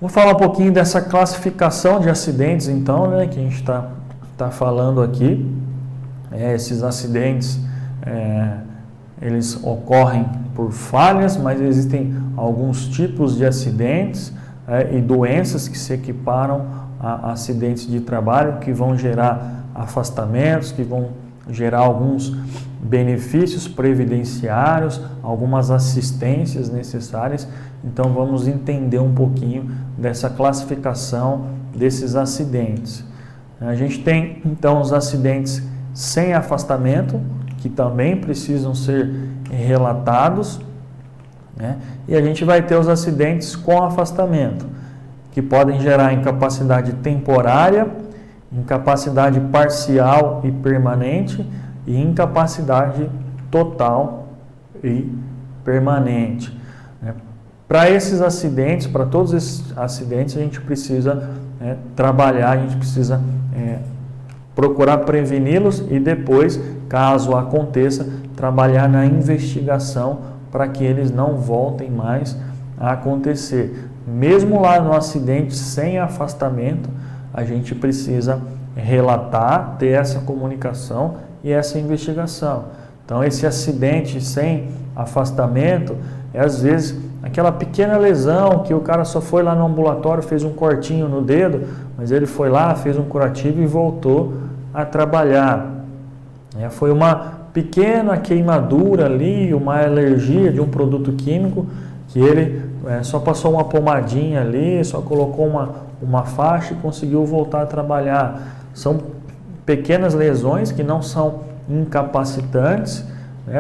Vou falar um pouquinho dessa classificação de acidentes, então, né, que a gente está falando aqui. Esses acidentes, eles ocorrem por falhas, mas existem alguns tipos de acidentes e doenças que se equiparam a acidentes de trabalho, que vão gerar afastamentos, que vão gerar alguns benefícios previdenciários, algumas assistências necessárias. Então vamos entender um pouquinho dessa classificação desses acidentes. A gente tem então os acidentes sem afastamento, que também precisam ser relatados, né? E a gente vai ter os acidentes com afastamento, que podem gerar incapacidade temporária, incapacidade parcial e permanente e incapacidade total e permanente. Para esses acidentes, para todos esses acidentes, a gente precisa trabalhar, a gente precisa procurar preveni-los e depois, caso aconteça, trabalhar na investigação para que eles não voltem mais a acontecer. Mesmo lá no acidente sem afastamento, a gente precisa relatar, ter essa comunicação e essa investigação. Então, esse acidente sem afastamento é às vezes aquela pequena lesão que o cara só foi lá no ambulatório, fez um cortinho no dedo, mas ele foi lá, fez um curativo e voltou a trabalhar. Foi uma pequena queimadura ali, uma alergia de um produto químico, que ele só passou uma pomadinha ali, só colocou uma faixa e conseguiu voltar a trabalhar. São pequenas lesões que não são incapacitantes,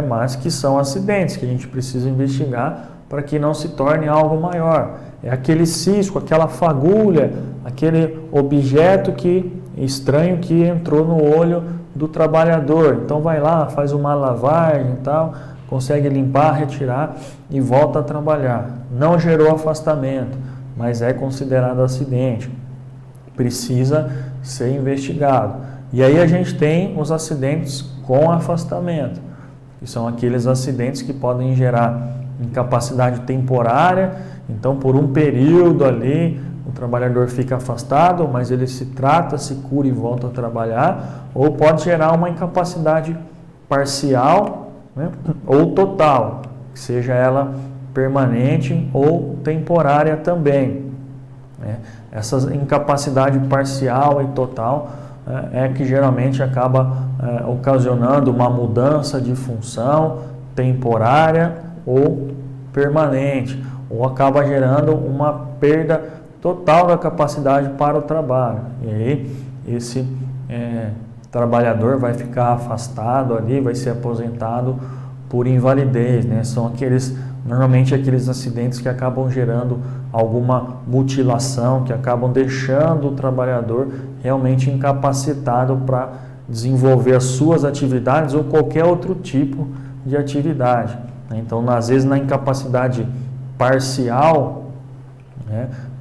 mas que são acidentes que a gente precisa investigar para que não se torne algo maior. É aquele cisco, aquela fagulha, aquele objeto estranho que entrou no olho do trabalhador. Então vai lá, faz uma lavagem e tal, consegue limpar, retirar e volta a trabalhar. Não gerou afastamento, mas é considerado acidente. Precisa ser investigado. E aí a gente tem os acidentes com afastamento, que são aqueles acidentes que podem gerar incapacidade temporária. Então, por um período ali, o trabalhador fica afastado, mas ele se trata, se cura e volta a trabalhar, ou pode gerar uma incapacidade parcial, ou total, que seja ela permanente ou temporária também. Essa incapacidade parcial e total é que geralmente acaba ocasionando uma mudança de função temporária ou permanente, ou acaba gerando uma perda total da capacidade para o trabalho. E aí esse trabalhador vai ficar afastado ali, vai ser aposentado por invalidez, né? São normalmente aqueles acidentes que acabam gerando alguma mutilação, que acabam deixando o trabalhador realmente incapacitado para desenvolver as suas atividades ou qualquer outro tipo de atividade. Então, às vezes, na incapacidade parcial,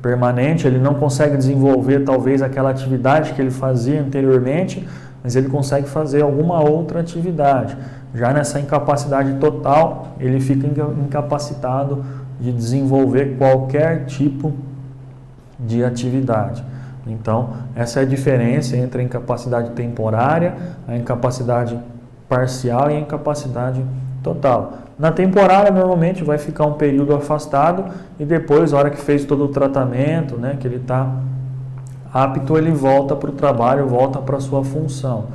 permanente, ele não consegue desenvolver talvez aquela atividade que ele fazia anteriormente, mas ele consegue fazer alguma outra atividade. Já nessa incapacidade total, ele fica incapacitado de desenvolver qualquer tipo de atividade. Então, essa é a diferença entre a incapacidade temporária, a incapacidade parcial e a incapacidade total. Na temporária, normalmente, vai ficar um período afastado e depois, na hora que fez todo o tratamento, que ele está apto, ele volta para o trabalho, volta para a sua função.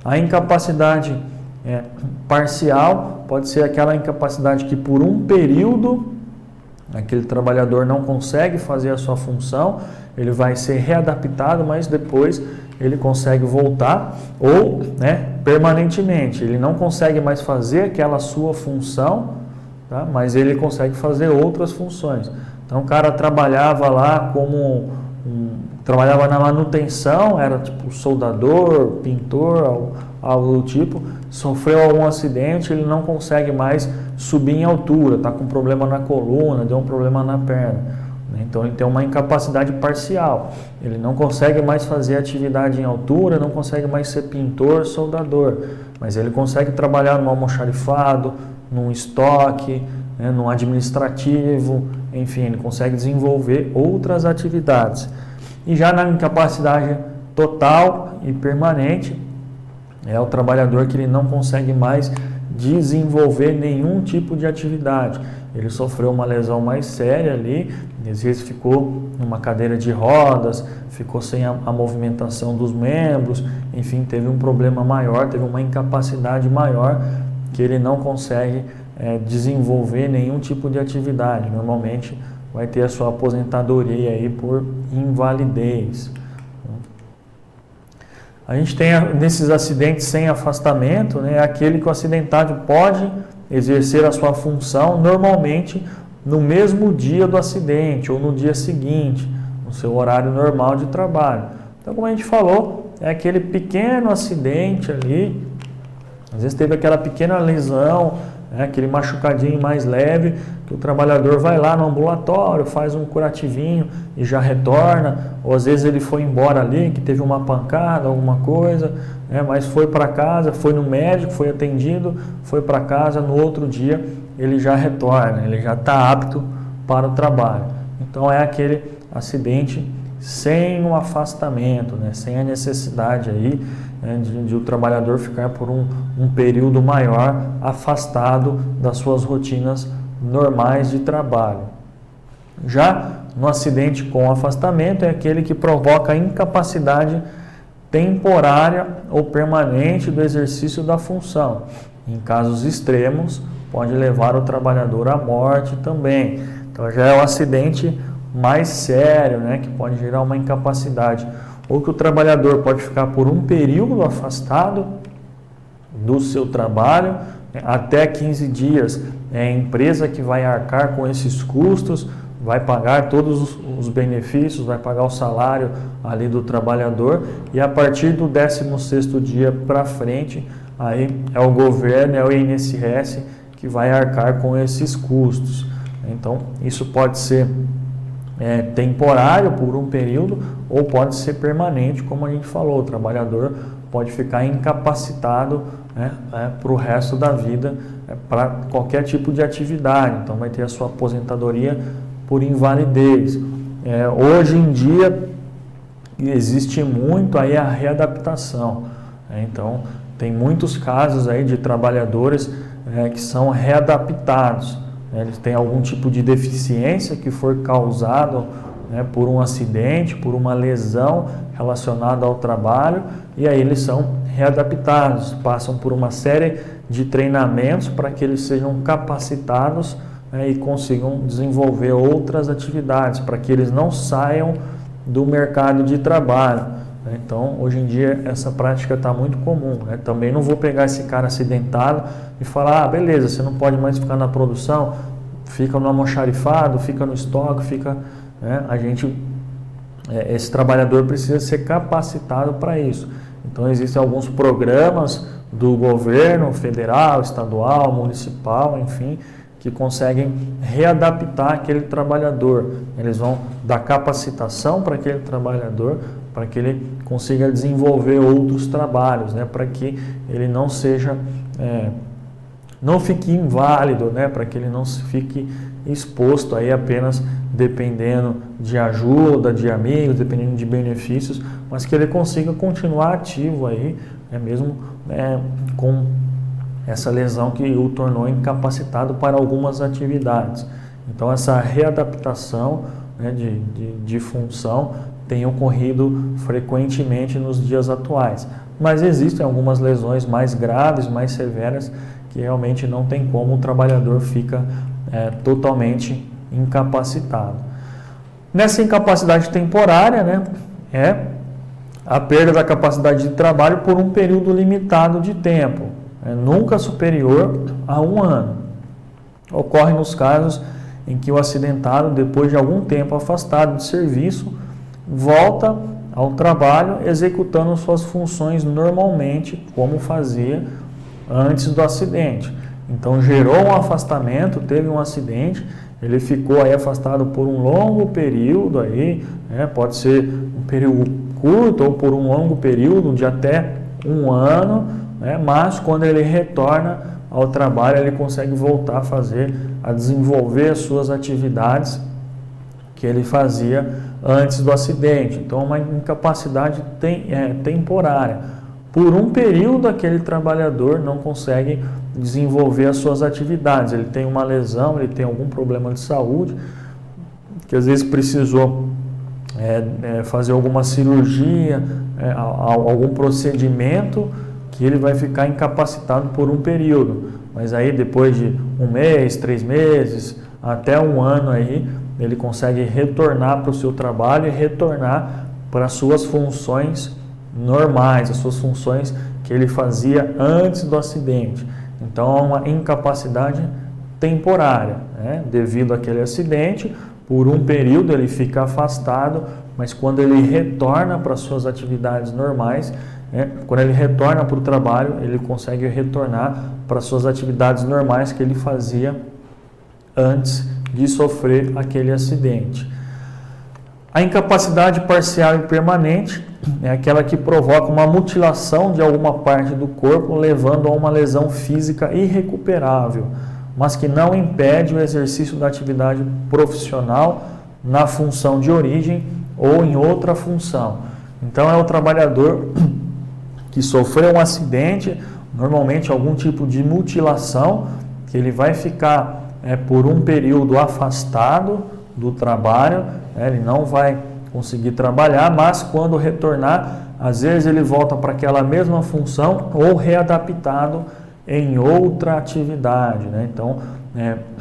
A incapacidade parcial pode ser aquela incapacidade que por um período aquele trabalhador não consegue fazer a sua função, ele vai ser readaptado, mas depois ele consegue voltar, ou permanentemente, ele não consegue mais fazer aquela sua função, tá? Mas ele consegue fazer outras funções. Então o cara trabalhava lá trabalhava na manutenção, era tipo soldador, pintor, algo do tipo, sofreu algum acidente, ele não consegue mais subir em altura, está com problema na coluna, deu um problema na perna. Então ele tem uma incapacidade parcial, ele não consegue mais fazer atividade em altura, não consegue mais ser pintor, soldador, mas ele consegue trabalhar no almoxarifado, num estoque, né, no administrativo, enfim, ele consegue desenvolver outras atividades. E já na incapacidade total e permanente, é o trabalhador que ele não consegue mais desenvolver nenhum tipo de atividade. Ele sofreu uma lesão mais séria ali, às vezes ficou numa cadeira de rodas, ficou sem a movimentação dos membros, enfim, teve um problema maior, teve uma incapacidade maior que ele não consegue desenvolver nenhum tipo de atividade. Normalmente vai ter a sua aposentadoria aí por invalidez. A gente tem nesses acidentes sem afastamento, né, aquele que o acidentado pode exercer a sua função normalmente no mesmo dia do acidente ou no dia seguinte, no seu horário normal de trabalho. Então, como a gente falou, é aquele pequeno acidente ali, às vezes teve aquela pequena lesão, aquele machucadinho mais leve, que o trabalhador vai lá no ambulatório, faz um curativinho e já retorna, ou às vezes ele foi embora ali, que teve uma pancada, alguma coisa, mas foi para casa, foi no médico, foi atendido, foi para casa, no outro dia ele já retorna, ele já está apto para o trabalho. Então é aquele acidente sem um afastamento, sem a necessidade aí, de o trabalhador ficar por um período maior afastado das suas rotinas normais de trabalho. Já no acidente com afastamento é aquele que provoca incapacidade temporária ou permanente do exercício da função. Em casos extremos, pode levar o trabalhador à morte também. Então já é um acidente mais sério, que pode gerar uma incapacidade. Ou que o trabalhador pode ficar por um período afastado do seu trabalho, até 15 dias. É a empresa que vai arcar com esses custos, vai pagar todos os benefícios, vai pagar o salário ali do trabalhador, e a partir do 16º dia para frente, aí é o governo, é o INSS que vai arcar com esses custos. Então, isso pode ser temporário por um período ou pode ser permanente, como a gente falou, o trabalhador pode ficar incapacitado para o resto da vida, para qualquer tipo de atividade, então vai ter a sua aposentadoria por invalidez. Hoje em dia existe muito aí a readaptação, então tem muitos casos aí de trabalhadores que são readaptados. Eles têm algum tipo de deficiência que for causado por um acidente, por uma lesão relacionada ao trabalho, e aí eles são readaptados, passam por uma série de treinamentos para que eles sejam capacitados e consigam desenvolver outras atividades, para que eles não saiam do mercado de trabalho. Então, hoje em dia, essa prática está muito comum. Também não vou pegar esse cara acidentado e falar, beleza, você não pode mais ficar na produção, fica no almoxarifado, fica no estoque, fica... esse trabalhador precisa ser capacitado para isso. Então, existem alguns programas do governo federal, estadual, municipal, enfim, que conseguem readaptar aquele trabalhador. Eles vão dar capacitação para aquele trabalhador, para que ele consiga desenvolver outros trabalhos, para que ele não seja, não fique inválido, para que ele não fique exposto aí apenas dependendo de ajuda, de amigos, dependendo de benefícios, mas que ele consiga continuar ativo aí, mesmo com essa lesão que o tornou incapacitado para algumas atividades. Então essa readaptação de função tem ocorrido frequentemente nos dias atuais. Mas existem algumas lesões mais graves, mais severas, que realmente não tem como, o trabalhador fica totalmente incapacitado. Nessa incapacidade temporária, é a perda da capacidade de trabalho por um período limitado de tempo, nunca superior a 1 ano. Ocorre nos casos em que o acidentado, depois de algum tempo afastado de serviço, volta ao trabalho executando suas funções normalmente, como fazia antes do acidente. Então gerou um afastamento, teve um acidente, ele ficou aí afastado por um longo período aí, pode ser um período curto ou por um longo período de até 1 ano, mas quando ele retorna, ao trabalho, ele consegue voltar a desenvolver as suas atividades que ele fazia antes do acidente. Então, é uma incapacidade temporária. Por um período, aquele trabalhador não consegue desenvolver as suas atividades. Ele tem uma lesão, ele tem algum problema de saúde, que às vezes precisou fazer alguma cirurgia, algum procedimento, que ele vai ficar incapacitado por um período. Mas aí depois de 1 mês, 3 meses, até 1 ano aí, ele consegue retornar para o seu trabalho e retornar para as suas funções normais, as suas funções que ele fazia antes do acidente. Então, é uma incapacidade temporária, né? Devido àquele acidente, por um período ele fica afastado, mas quando ele retorna para as suas atividades normais, quando ele retorna para o trabalho, ele consegue retornar para as suas atividades normais que ele fazia antes de sofrer aquele acidente. A incapacidade parcial e permanente é aquela que provoca uma mutilação de alguma parte do corpo, levando a uma lesão física irrecuperável, mas que não impede o exercício da atividade profissional na função de origem ou em outra função. Então, é o trabalhador que sofreu um acidente, normalmente algum tipo de mutilação, que ele vai ficar por um período afastado do trabalho, ele não vai conseguir trabalhar, mas quando retornar, às vezes ele volta para aquela mesma função ou readaptado em outra atividade, né? Então,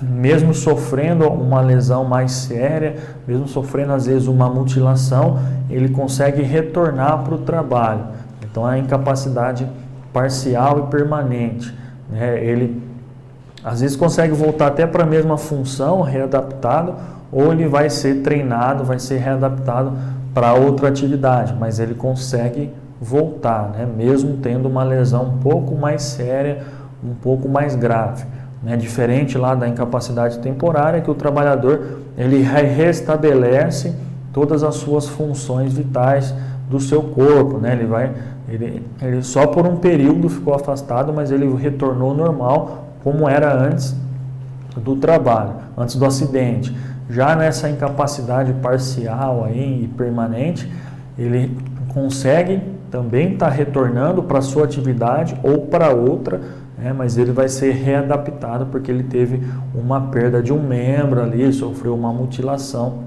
mesmo sofrendo uma lesão mais séria, mesmo sofrendo às vezes uma mutilação, ele consegue retornar para o trabalho. Então, a incapacidade parcial e permanente, né? Ele às vezes consegue voltar até para a mesma função, readaptado, ou ele vai ser treinado, vai ser readaptado para outra atividade, mas ele consegue voltar, né? Mesmo tendo uma lesão um pouco mais séria, um pouco mais grave, né? Diferente lá da incapacidade temporária, que o trabalhador ele restabelece todas as suas funções vitais do seu corpo, né? Ele só por um período ficou afastado, mas ele retornou normal, como era antes do trabalho, antes do acidente. Já nessa incapacidade parcial aí, e permanente, ele consegue também estar retornando para a sua atividade ou para outra, mas ele vai ser readaptado porque ele teve uma perda de um membro ali, sofreu uma mutilação.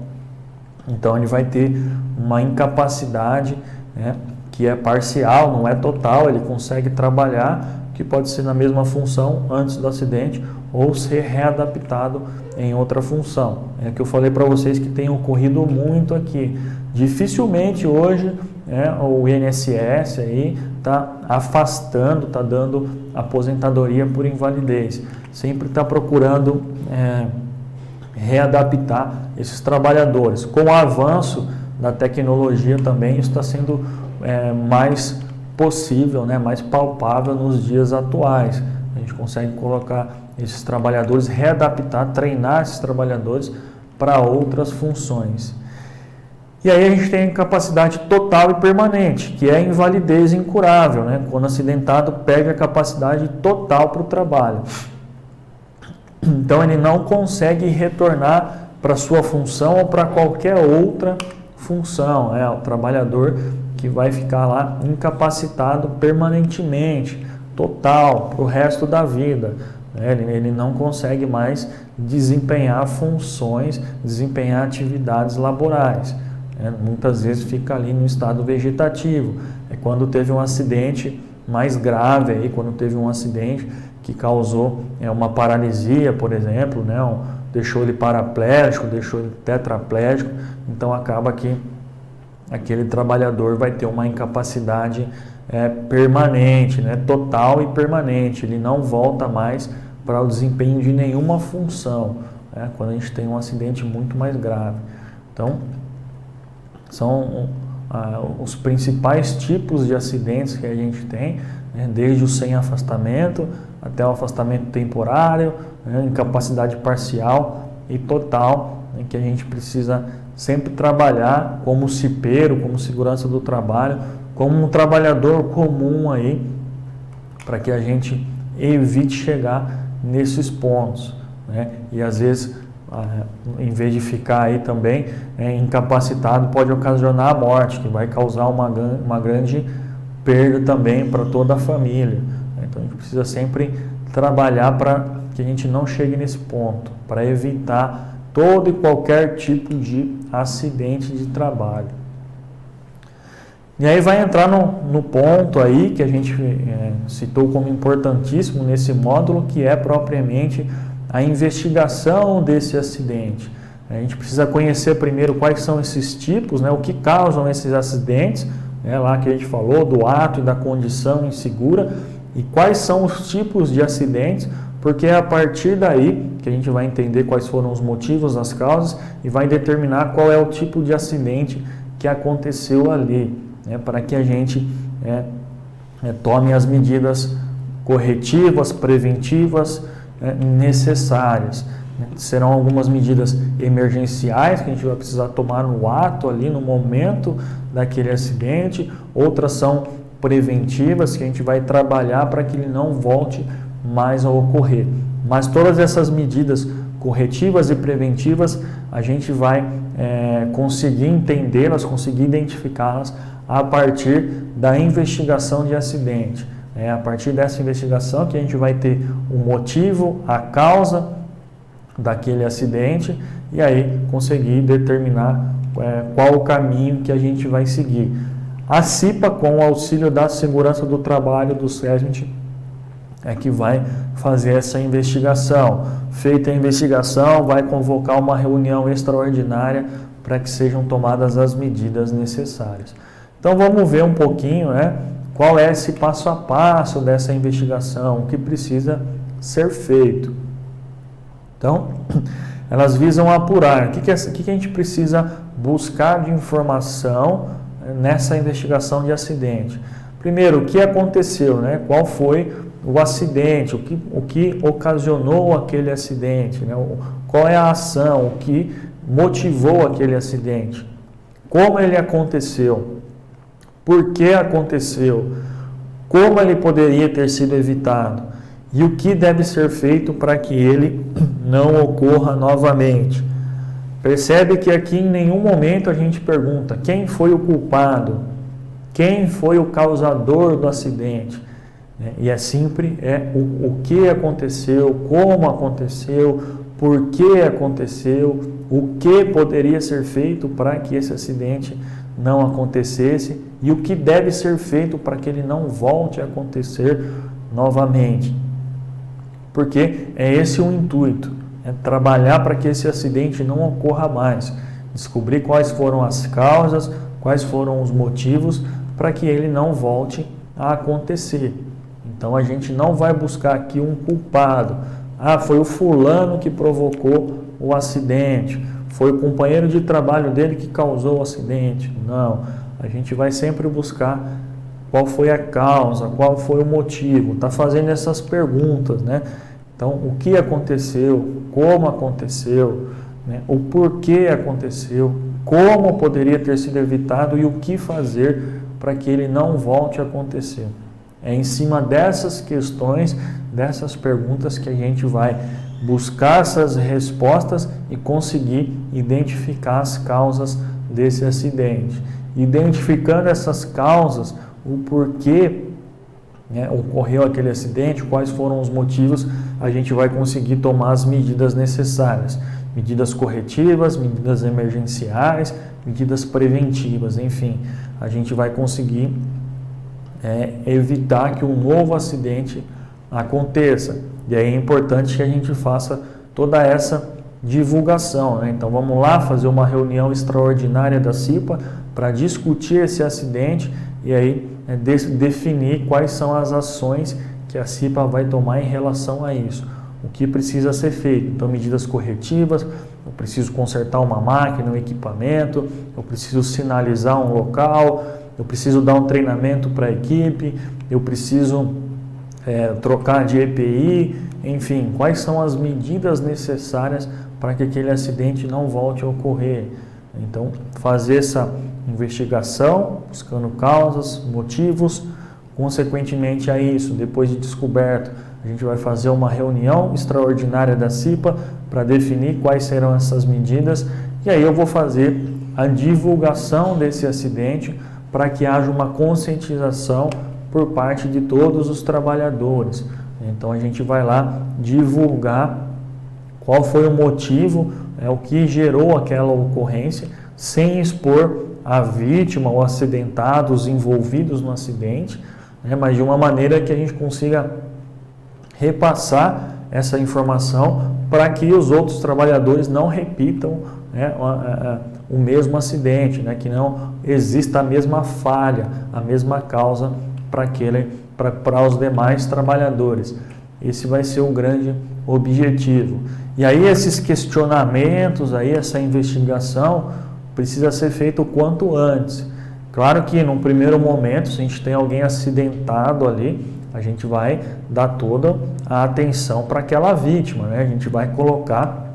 Então ele vai ter uma incapacidade, que é parcial, não é total, ele consegue trabalhar, que pode ser na mesma função antes do acidente ou ser readaptado em outra função. É que eu falei para vocês que tem ocorrido muito aqui. Dificilmente hoje o INSS aí está afastando, está dando aposentadoria por invalidez. Sempre está procurando readaptar esses trabalhadores. Com o avanço da tecnologia também, isso está sendo mais possível, mais palpável nos dias atuais. A gente consegue colocar esses trabalhadores, readaptar, treinar esses trabalhadores para outras funções. E aí a gente tem a incapacidade total e permanente, que é a invalidez incurável, quando o acidentado perde a capacidade total para o trabalho. Então ele não consegue retornar para a sua função ou para qualquer outra função. O trabalhador que vai ficar lá incapacitado permanentemente, total, para o resto da vida. Ele não consegue mais desempenhar funções, desempenhar atividades laborais. Muitas vezes fica ali no estado vegetativo. Quando teve um acidente mais grave, aí, quando teve um acidente que causou uma paralisia, por exemplo, deixou ele paraplégico, deixou ele tetraplégico, então acaba que aquele trabalhador vai ter uma incapacidade permanente, total e permanente. Ele não volta mais para o desempenho de nenhuma função, quando a gente tem um acidente muito mais grave. Então, são os principais tipos de acidentes que a gente tem, desde o sem afastamento até o afastamento temporário, incapacidade parcial e total, que a gente precisa sempre trabalhar como cipeiro, como segurança do trabalho, como um trabalhador comum aí, para que a gente evite chegar nesses pontos, né? E às vezes, em vez de ficar aí também incapacitado, pode ocasionar a morte, que vai causar uma grande perda também para toda a família. Então a gente precisa sempre trabalhar para que a gente não chegue nesse ponto, para evitar todo e qualquer tipo de acidente de trabalho. E aí vai entrar no ponto aí que a gente citou como importantíssimo nesse módulo, que é propriamente a investigação desse acidente. A gente precisa conhecer primeiro quais são esses tipos, né, o que causam esses acidentes, né, lá que a gente falou do ato e da condição insegura, e quais são os tipos de acidentes, porque é a partir daí que a gente vai entender quais foram os motivos, as causas, e vai determinar qual é o tipo de acidente que aconteceu ali, né, para que a gente tome as medidas corretivas, preventivas necessárias. Serão algumas medidas emergenciais que a gente vai precisar tomar no ato ali, no momento daquele acidente, outras são preventivas que a gente vai trabalhar para que ele não volte mais a ocorrer. Mas todas essas medidas corretivas e preventivas a gente vai conseguir entendê-las, conseguir identificá-las a partir da investigação de acidente. É a partir dessa investigação que a gente vai ter o motivo, a causa daquele acidente e aí conseguir determinar qual o caminho que a gente vai seguir. A CIPA, com o auxílio da Segurança do Trabalho do SESMIT, é que vai fazer essa investigação. Feita a investigação, vai convocar uma reunião extraordinária para que sejam tomadas as medidas necessárias. Então vamos ver um pouquinho, qual é esse passo a passo dessa investigação, o que precisa ser feito. Então, elas visam apurar o que a gente precisa buscar de informação nessa investigação de acidente. Primeiro, o que aconteceu, qual foi o acidente, o que ocasionou aquele acidente, qual é a ação, o que motivou aquele acidente, como ele aconteceu, por que aconteceu, como ele poderia ter sido evitado e o que deve ser feito para que ele não ocorra novamente. Percebe que aqui em nenhum momento a gente pergunta quem foi o culpado, quem foi o causador do acidente. E é sempre o que aconteceu, como aconteceu, por que aconteceu, o que poderia ser feito para que esse acidente não acontecesse e o que deve ser feito para que ele não volte a acontecer novamente. Porque é esse o intuito, trabalhar para que esse acidente não ocorra mais, descobrir quais foram as causas, quais foram os motivos para que ele não volte a acontecer. Então a gente não vai buscar aqui um culpado. Foi o fulano que provocou o acidente, foi o companheiro de trabalho dele que causou o acidente. Não, a gente vai sempre buscar qual foi a causa, qual foi o motivo. Está fazendo essas perguntas, Então, o que aconteceu, como aconteceu, o porquê aconteceu, como poderia ter sido evitado e o que fazer para que ele não volte a acontecer. É em cima dessas questões, dessas perguntas que a gente vai buscar essas respostas e conseguir identificar as causas desse acidente. Identificando essas causas, o porquê ocorreu aquele acidente, quais foram os motivos, a gente vai conseguir tomar as medidas necessárias. Medidas corretivas, medidas emergenciais, medidas preventivas, enfim. A gente vai conseguir evitar que um novo acidente aconteça. E aí é importante que a gente faça toda essa divulgação. Então vamos lá fazer uma reunião extraordinária da CIPA para discutir esse acidente e aí definir quais são as ações que a CIPA vai tomar em relação a isso. O que precisa ser feito. Então medidas corretivas, eu preciso consertar uma máquina, um equipamento, eu preciso sinalizar um local, eu preciso dar um treinamento para a equipe, eu preciso trocar de EPI, enfim, quais são as medidas necessárias para que aquele acidente não volte a ocorrer. Então, fazer essa investigação, buscando causas, motivos, consequentemente a isso, depois de descoberto, a gente vai fazer uma reunião extraordinária da CIPA para definir quais serão essas medidas e aí eu vou fazer a divulgação desse acidente para que haja uma conscientização por parte de todos os trabalhadores. Então a gente vai lá divulgar qual foi o motivo, o que gerou aquela ocorrência, sem expor a vítima ou acidentados envolvidos no acidente, mas de uma maneira que a gente consiga repassar essa informação para que os outros trabalhadores não repitam o mesmo acidente, que não exista a mesma falha, a mesma causa para os demais trabalhadores. Esse vai ser o grande objetivo. E aí esses questionamentos, essa investigação precisa ser feita o quanto antes. Claro que num primeiro momento, se a gente tem alguém acidentado ali, a gente vai dar toda a atenção para aquela vítima, A gente vai colocar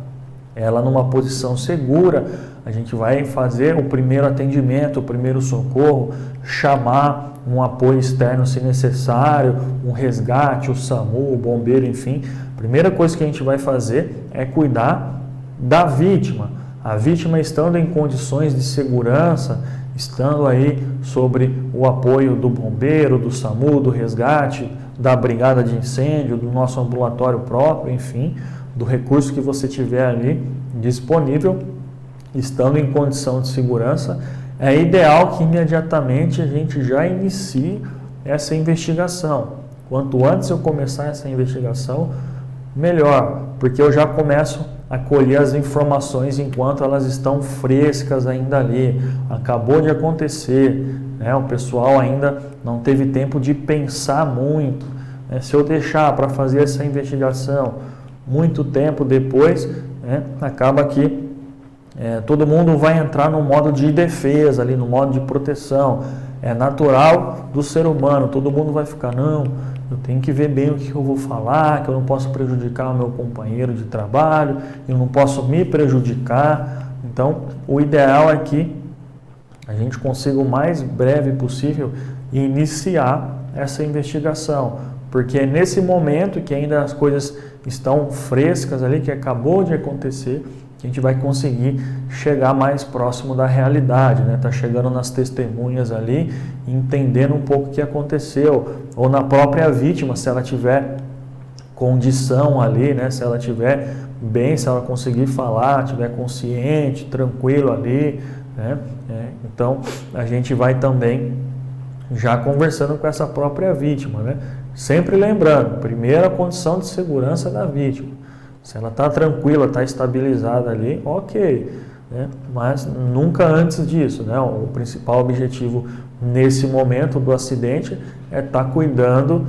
ela numa posição segura, a gente vai fazer o primeiro atendimento, o primeiro socorro, chamar um apoio externo se necessário, um resgate, o SAMU, o bombeiro, enfim. A primeira coisa que a gente vai fazer é cuidar da vítima. A vítima estando em condições de segurança, estando aí sobre o apoio do bombeiro, do SAMU, do resgate, da brigada de incêndio, do nosso ambulatório próprio, enfim, do recurso que você tiver ali disponível, estando em condição de segurança, é ideal que imediatamente a gente já inicie essa investigação. Quanto antes eu começar essa investigação, melhor, porque eu já começo a colher as informações enquanto elas estão frescas ainda ali. Acabou de acontecer, o pessoal ainda não teve tempo de pensar muito. Se eu deixar para fazer essa investigação muito tempo depois, acaba que todo mundo vai entrar no modo de defesa, ali, no modo de proteção. É natural do ser humano, todo mundo vai ficar, não, eu tenho que ver bem o que eu vou falar, que eu não posso prejudicar o meu companheiro de trabalho, eu não posso me prejudicar. Então, o ideal é que a gente consiga o mais breve possível iniciar essa investigação, porque é nesse momento que ainda as coisas estão frescas ali, que acabou de acontecer, que a gente vai conseguir chegar mais próximo da realidade, Tá chegando nas testemunhas ali, entendendo um pouco o que aconteceu, ou na própria vítima, se ela tiver condição ali, se ela tiver bem, se ela conseguir falar, tiver consciente, tranquilo ali, Então a gente vai também já conversando com essa própria vítima, Sempre lembrando, primeira condição de segurança da vítima. Se ela está tranquila, está estabilizada ali, ok, mas nunca antes disso, O principal objetivo nesse momento do acidente é estar cuidando,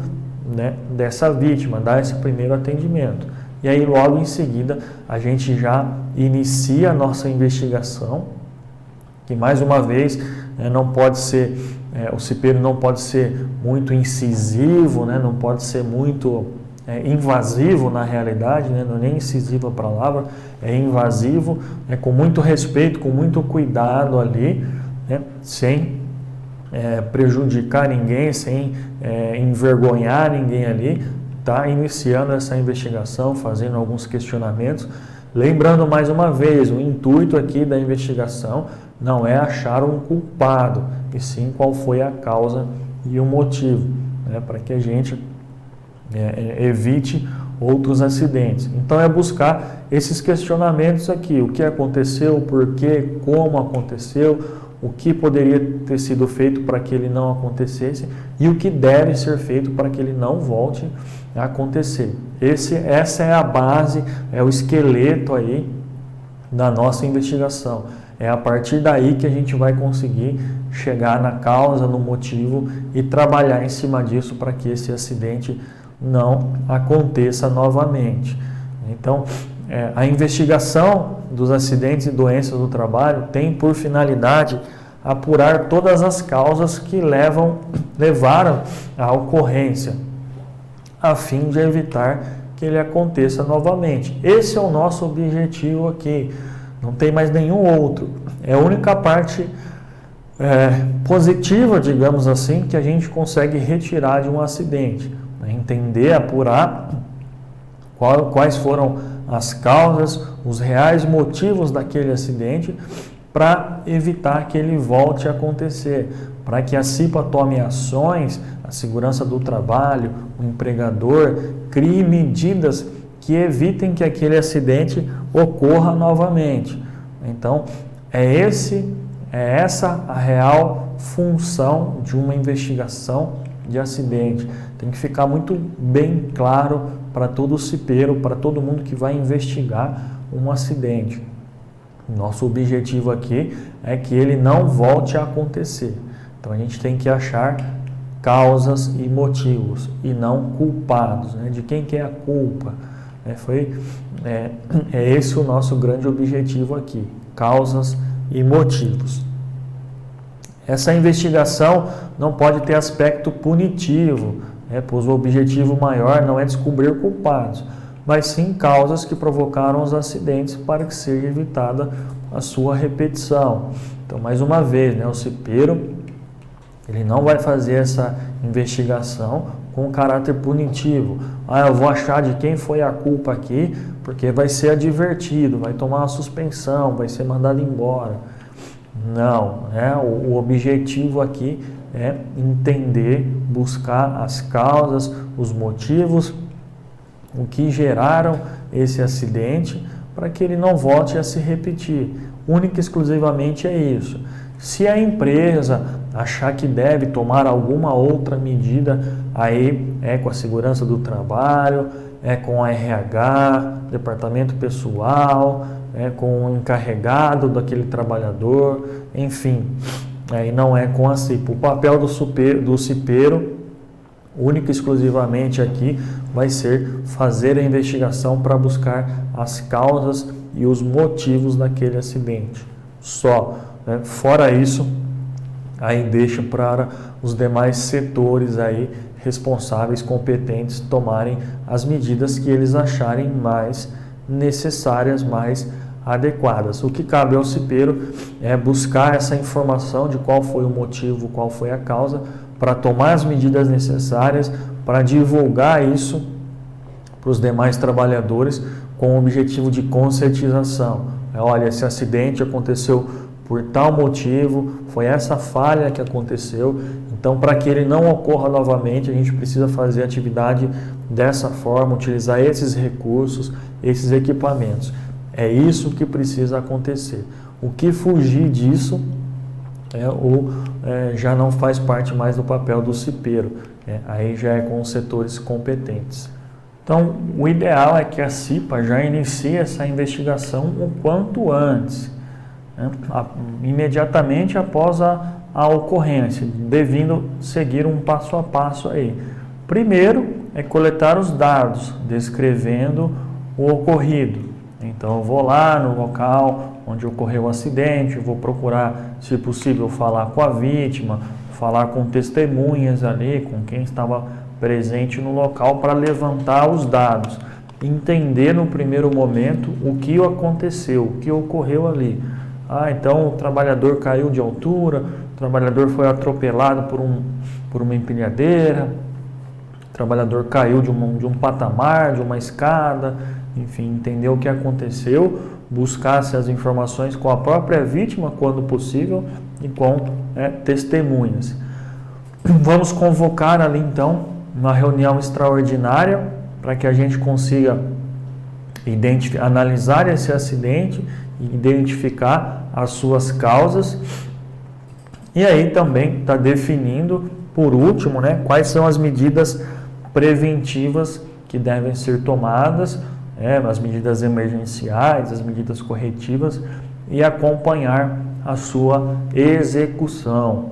dessa vítima, dar esse primeiro atendimento. E aí logo em seguida a gente já inicia a nossa investigação, que mais uma vez não pode ser, o cipeiro não pode ser muito incisivo, não pode ser muito invasivo na realidade, não é nem incisiva a palavra, é invasivo, com muito respeito, com muito cuidado ali, sem prejudicar ninguém, sem envergonhar ninguém ali, está iniciando essa investigação, fazendo alguns questionamentos. Lembrando mais uma vez, o intuito aqui da investigação não é achar um culpado, e sim qual foi a causa e o motivo, para que a gente evite outros acidentes. Então é buscar esses questionamentos aqui, o que aconteceu, o porquê, como aconteceu, o que poderia ter sido feito para que ele não acontecesse e o que deve ser feito para que ele não volte a acontecer. Essa é a base, é o esqueleto aí da nossa investigação. É a partir daí que a gente vai conseguir chegar na causa, no motivo e trabalhar em cima disso para que esse acidente não aconteça novamente. Então, a investigação dos acidentes e doenças do trabalho tem por finalidade apurar todas as causas que levaram à ocorrência, a fim de evitar que ele aconteça novamente. Esse é o nosso objetivo aqui, não tem mais nenhum outro. É a única parte positiva, digamos assim, que a gente consegue retirar de um acidente. né? Entender, apurar quais foram as causas, os reais motivos daquele acidente, para evitar que ele volte a acontecer, para que a CIPA tome ações, a segurança do trabalho, o empregador crie medidas que evitem que aquele acidente ocorra novamente. Então, é essa a real função de uma investigação de acidente. Tem que ficar muito bem claro para todo cipeiro, para todo mundo que vai investigar um acidente. Nosso objetivo aqui é que ele não volte a acontecer. Então a gente tem que achar causas e motivos e não culpados, né? De quem que é a culpa? É esse o nosso grande objetivo aqui, causas e motivos. Essa investigação não pode ter aspecto punitivo, pois o objetivo maior não é descobrir culpados, mas sim causas que provocaram os acidentes para que seja evitada a sua repetição. Então, mais uma vez, o cipeiro ele não vai fazer essa investigação com caráter punitivo. Eu vou achar de quem foi a culpa aqui, porque vai ser advertido, vai tomar uma suspensão, vai ser mandado embora. Não, o objetivo aqui é entender, buscar as causas, os motivos, o que geraram esse acidente, para que ele não volte a se repetir. Única e exclusivamente é isso. Se a empresa achar que deve tomar alguma outra medida, aí é com a segurança do trabalho, é com a RH, departamento pessoal, é com o encarregado daquele trabalhador, enfim, aí não é com a CIPA. O papel do cipeiro, única e exclusivamente aqui, vai ser fazer a investigação para buscar as causas e os motivos daquele acidente. Só. Fora isso, aí deixa para os demais setores aí responsáveis, competentes, tomarem as medidas que eles acharem mais necessárias, mais adequadas. O que cabe ao cipeiro é buscar essa informação de qual foi o motivo, qual foi a causa, para tomar as medidas necessárias, para divulgar isso para os demais trabalhadores com o objetivo de conscientização. Olha, esse acidente aconteceu por tal motivo, foi essa falha que aconteceu, então para que ele não ocorra novamente, a gente precisa fazer a atividade dessa forma, utilizar esses recursos, esses equipamentos. É isso que precisa acontecer. O que fugir disso já não faz parte mais do papel do cipeiro, aí já é com os setores competentes. Então, o ideal é que a CIPA já inicie essa investigação o quanto antes, imediatamente após a ocorrência, devendo seguir um passo a passo aí. Primeiro é coletar os dados, descrevendo o ocorrido. Então eu vou lá no local onde ocorreu o acidente, vou procurar, se possível, falar com a vítima, falar com testemunhas ali, com quem estava presente no local, para levantar os dados, entender no primeiro momento o que aconteceu, o que ocorreu ali. Então o trabalhador caiu de altura, o trabalhador foi atropelado por uma empilhadeira, o trabalhador caiu de um patamar, de uma escada, enfim, entender o que aconteceu, buscar essas informações com a própria vítima, quando possível, e com testemunhas. Vamos convocar ali então uma reunião extraordinária para que a gente consiga analisar esse acidente e identificar as suas causas. E aí também está definindo, por último, quais são as medidas preventivas que devem ser tomadas, as medidas emergenciais, as medidas corretivas, e acompanhar a sua execução.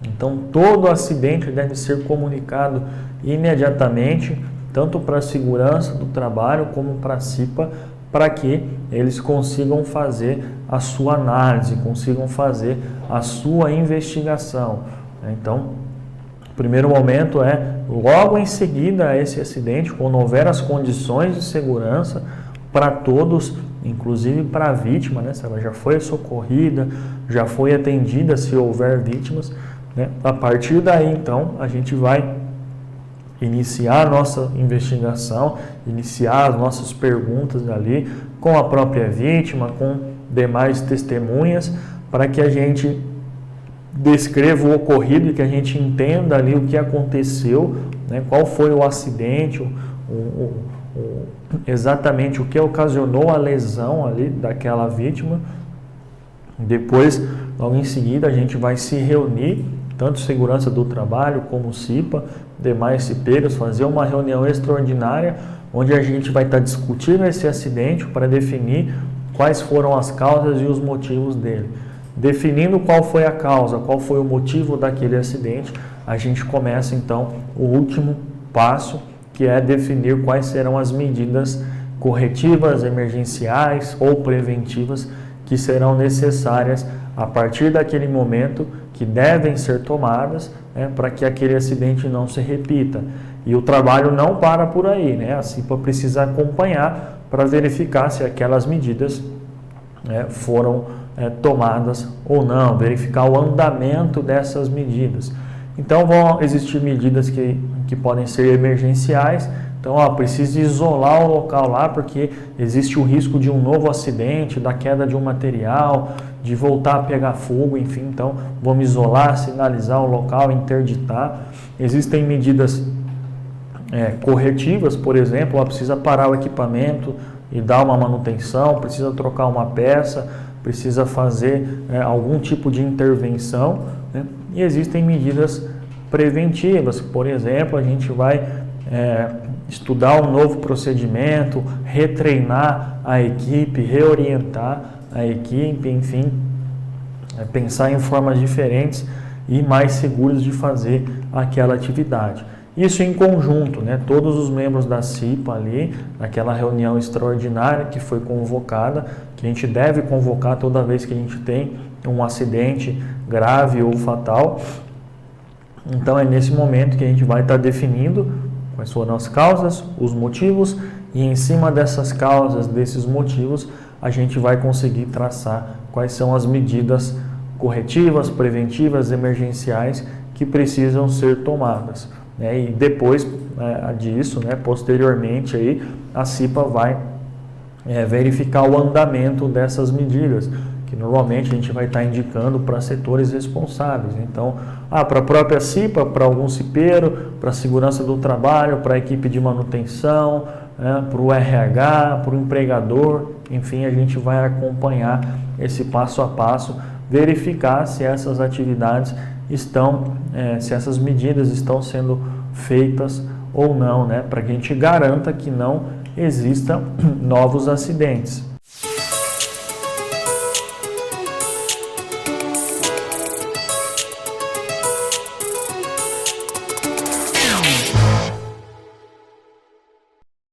Então, todo acidente deve ser comunicado imediatamente, tanto para a segurança do trabalho como para a CIPA, para que eles consigam fazer a sua análise, consigam fazer a sua investigação. Então, o primeiro momento logo em seguida a esse acidente, quando houver as condições de segurança para todos, inclusive para a vítima, se ela já foi socorrida, já foi atendida, se houver vítimas, a partir daí, então, a gente vai iniciar a nossa investigação, iniciar as nossas perguntas ali com a própria vítima, com demais testemunhas, para que a gente descreva o ocorrido e que a gente entenda ali o que aconteceu, né, qual foi o acidente, exatamente o que ocasionou a lesão ali daquela vítima. Depois, logo em seguida, a gente vai se reunir, tanto segurança do trabalho como CIPA, demais cipeiros, fazer uma reunião extraordinária, onde a gente vai estar discutindo esse acidente para definir quais foram as causas e os motivos dele. Definindo qual foi a causa, qual foi o motivo daquele acidente, a gente começa então o último passo, que é definir quais serão as medidas corretivas, emergenciais ou preventivas que serão necessárias a partir daquele momento, que devem ser tomadas, né, para que aquele acidente não se repita. E o trabalho não para por aí, né? A CIPA precisa acompanhar para verificar se aquelas medidas foram tomadas ou não, verificar o andamento dessas medidas. Então vão existir medidas que podem ser emergenciais. Então, precisa isolar o local lá porque existe o risco de um novo acidente, da queda de um material, de voltar a pegar fogo, enfim. Então, vamos isolar, sinalizar o local, interditar. Existem medidas corretivas, por exemplo, precisa parar o equipamento e dar uma manutenção, precisa trocar uma peça, precisa fazer algum tipo de intervenção, né? E existem medidas preventivas, por exemplo, a gente vai estudar um novo procedimento, retreinar a equipe, reorientar a equipe, enfim, pensar em formas diferentes e mais seguras de fazer aquela atividade. Isso em conjunto, né? Todos os membros da CIPA ali, naquela reunião extraordinária que foi convocada, que a gente deve convocar toda vez que a gente tem um acidente grave ou fatal. Então é nesse momento que a gente vai estar definindo quais foram as causas, os motivos, e em cima dessas causas, desses motivos, a gente vai conseguir traçar quais são as medidas corretivas, preventivas, emergenciais que precisam ser tomadas. E depois disso, posteriormente, aí, a CIPA vai verificar o andamento dessas medidas, que normalmente a gente vai estar indicando para setores responsáveis. Então, para a própria CIPA, para algum cipeiro, para a segurança do trabalho, para a equipe de manutenção, para o RH, para o empregador, enfim, a gente vai acompanhar esse passo a passo, verificar se essas atividades estão, se essas medidas estão sendo feitas ou não, para que a gente garanta que não existam novos acidentes.